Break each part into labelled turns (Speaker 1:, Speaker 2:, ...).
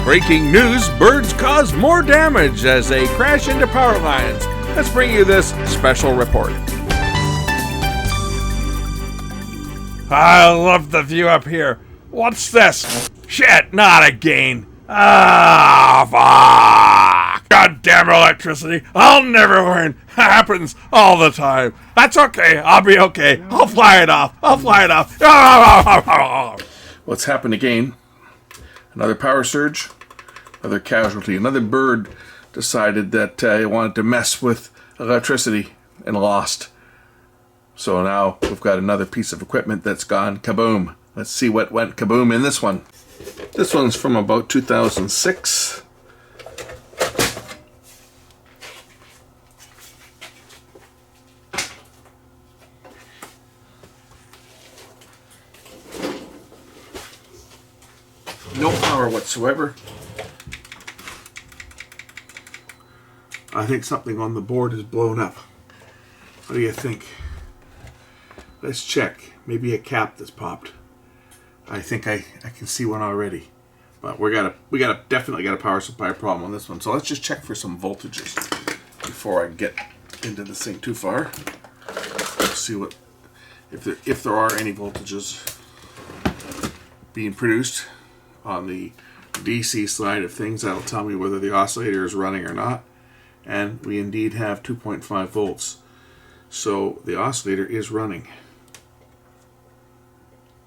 Speaker 1: Breaking news, birds cause more damage as they crash into power lines. Let's bring you this special report. I love the view up here. What's this? Shit, not again. Fuck. Goddamn electricity. I'll never learn. Happens all the time. That's okay. I'll be okay. I'll fly it off. What's happened again? Another power surge. Another casualty. Another bird decided that he wanted to mess with electricity and lost. So now we've got another piece of equipment that's gone kaboom. Let's see what went kaboom in this one. This one's from about 2006. No power whatsoever. I think something on the board is blown up. What do you think? Let's check. Maybe a cap that's popped. I think I can see one already. But we definitely got a power supply problem on this one. So let's just check for some voltages before I get into this thing too far. Let's see what if there are any voltages being produced on the DC side of things. That'll tell me whether the oscillator is running or not. And we indeed have 2.5 volts. So the oscillator is running.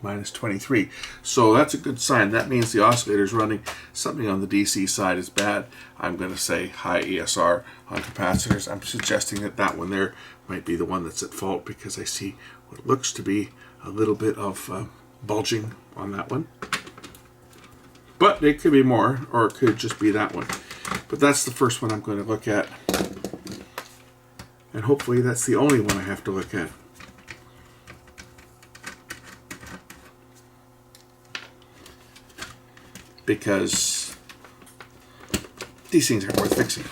Speaker 1: Minus 23. So that's a good sign. That means the oscillator is running. Something on the DC side is bad. I'm going to say high ESR on capacitors. I'm suggesting that one there might be the one that's at fault because I see what looks to be a little bit of bulging on that one. But it could be more, or it could just be that one. But that's the first one I'm going to look at. And hopefully that's the only one I have to look at. Because these things aren't worth fixing.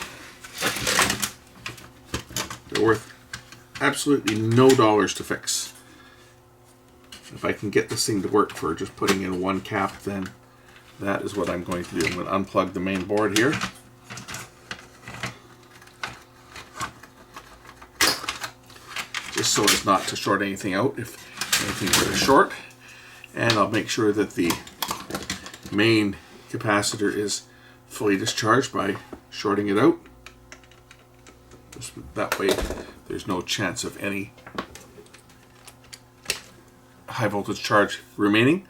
Speaker 1: They're worth absolutely no dollars to fix. If I can get this thing to work for just putting in one cap, then that is what I'm going to do. I'm going to unplug the main board here. Just so as not to short anything out if anything were to short. And I'll make sure that the main capacitor is fully discharged by shorting it out. Just that way there's no chance of any high voltage charge remaining.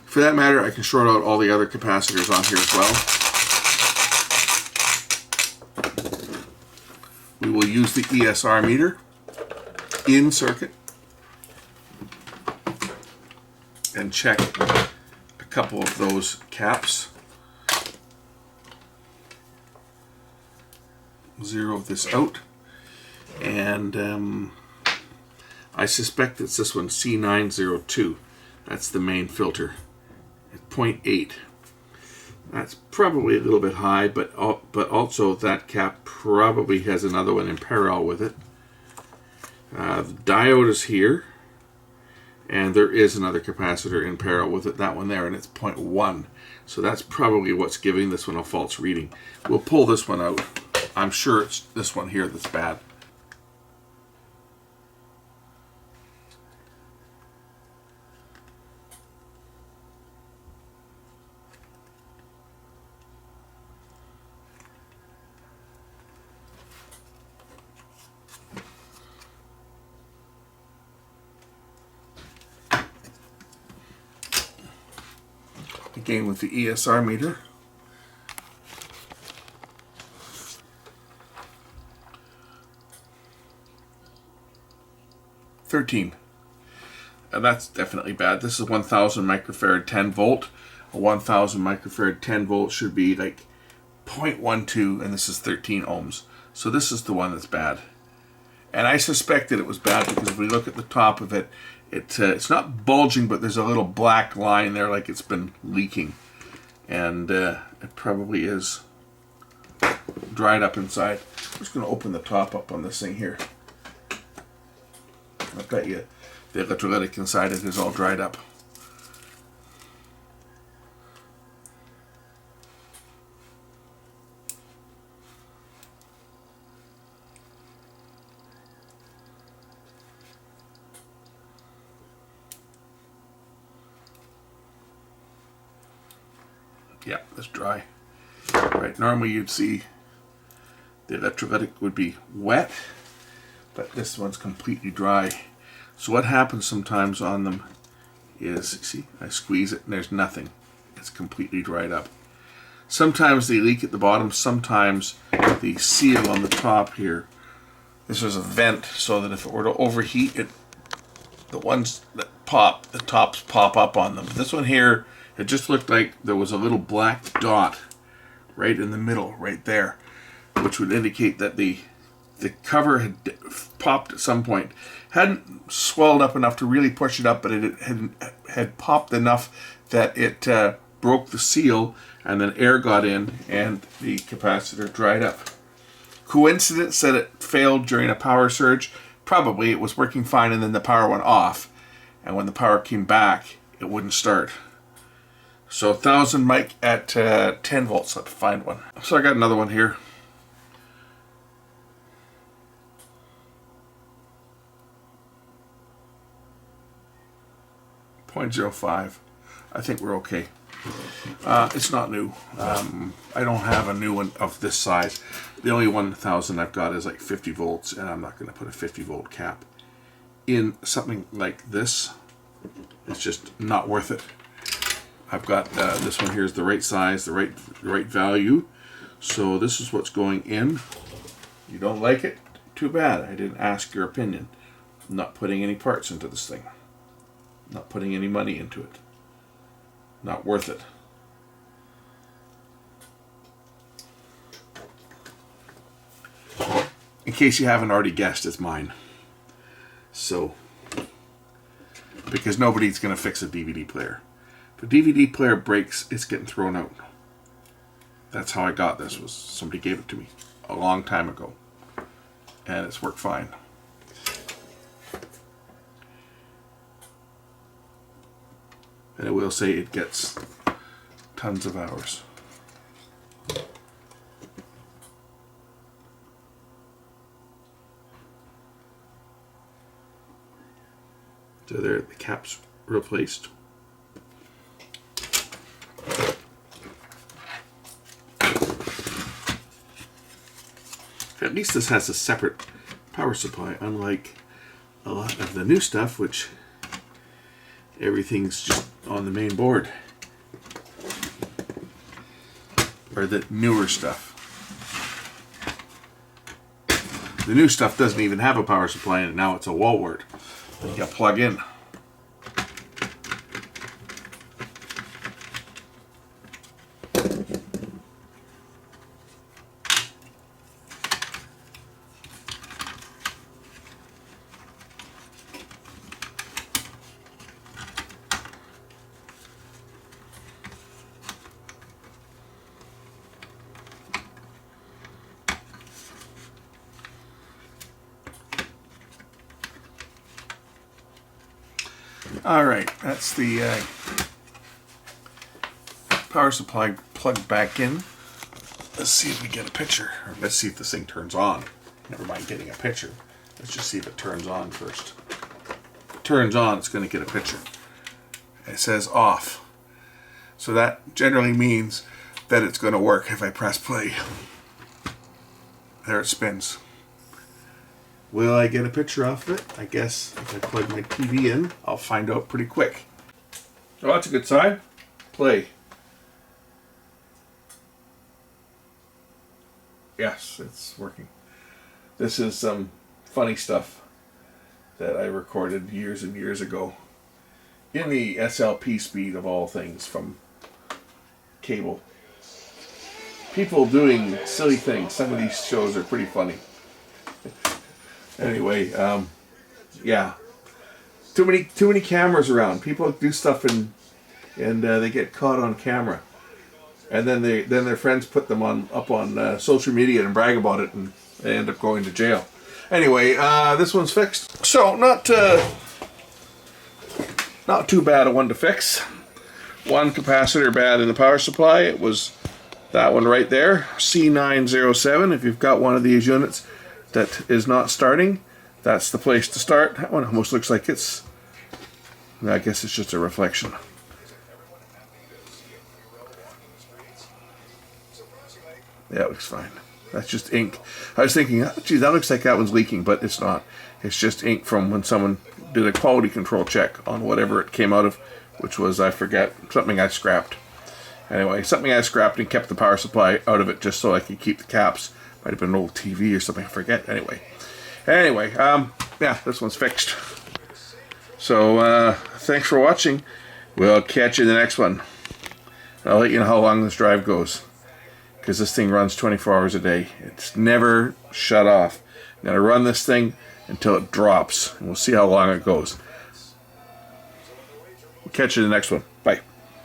Speaker 1: For that matter, I can short out all the other capacitors on here as well. We will use the ESR meter in circuit and check a couple of those caps. Zero this out, and I suspect it's this one, C902. That's the main filter at 0.8. That's probably a little bit high, but also that cap probably has another one in parallel with it. The diode is here, and there is another capacitor in parallel with it, that one there, and it's 0.1. So that's probably what's giving this one a false reading. We'll pull this one out. I'm sure it's this one here that's bad. Again with the ESR meter. $13. And that's definitely bad. This is 1000 microfarad 10 volt. A 1000 microfarad 10 volt should be like 0.12, and this is 13 ohms. So this is the one that's bad. And I suspected it was bad because if we look at the top of it, it's not bulging, but there's a little black line there like it's been leaking. And it probably is dried up inside. I'm just going to open the top up on this thing here. I've got you. The electrolytic inside it is all dried up. Yeah, that's dry. Right, normally you'd see the electrolytic would be wet, but this one's completely dry. So what happens sometimes on them is, see, I squeeze it and there's nothing. It's completely dried up. Sometimes they leak at the bottom, sometimes the seal on the top here, this is a vent so that if it were to overheat, the ones that pop, the tops pop up on them. This one here, it just looked like there was a little black dot right in the middle, right there, which would indicate that the cover had popped at some point. Hadn't swelled up enough to really push it up, but it had popped enough that it broke the seal, and then air got in and the capacitor dried up. Coincidence that it failed during a power surge? Probably. It was working fine and then the power went off, and when the power came back it wouldn't start. So 1000 mic at 10 volts. Let's find one. So I got another one here. .05. I think we're okay. It's not new. I don't have a new one of this size. The only 1000 I've got is like 50 volts, and I'm not going to put a 50 volt cap in something like this. It's just not worth it. I've got this one here is the right size, the right value. So this is what's going in. You don't like it? Too bad. I didn't ask your opinion. I'm not putting any parts into this thing. Not putting any money into it. Not worth it. In case you haven't already guessed, it's mine. So, because nobody's going to fix a DVD player. If a DVD player breaks, it's getting thrown out. That's how I got this. Was somebody gave it to me a long time ago, and it's worked fine. And I will say it gets tons of hours. So there, the cap's replaced. At least this has a separate power supply, unlike a lot of the new stuff, which everything's just on the main board. Or the newer stuff. The new stuff doesn't even have a power supply in it. Now it's a wall wart that you gotta plug in. Alright, that's the power supply plugged back in. Let's see if we get a picture. Or let's see if this thing turns on. Never mind getting a picture. Let's just see if it turns on first. If it turns on, it's going to get a picture. It says off. So that generally means that it's going to work if I press play. There it spins. Will I get a picture off of it? I guess if I plug my TV in, I'll find out pretty quick. Oh, that's a good sign. Play. Yes, it's working. This is some funny stuff that I recorded years and years ago in the SLP speed of all things from cable. People doing silly things. Some of these shows are pretty funny. Anyway, yeah, too many cameras around. People do stuff and they get caught on camera, and then their friends put them up on social media and brag about it, and they end up going to jail. Anyway, this one's fixed, so not too bad a one to fix. One capacitor bad in the power supply. It was that one right there, C907. If you've got one of these units that is not starting, that's the place to start. That one almost looks like it's, I guess it's just a reflection. Yeah, it looks fine. That's just ink. I was thinking, oh, geez, that looks like that one's leaking, but it's not. It's just ink from when someone did a quality control check on whatever it came out of, which was, I forget, something I scrapped. Anyway, something I scrapped and kept the power supply out of it just so I could keep the caps. Might have been an old TV or something, I forget. Anyway, yeah, this one's fixed. So, thanks for watching. We'll catch you in the next one. I'll let you know how long this drive goes, because this thing runs 24 hours a day. It's never shut off. I'm going to run this thing until it drops, and we'll see how long it goes. We'll catch you in the next one.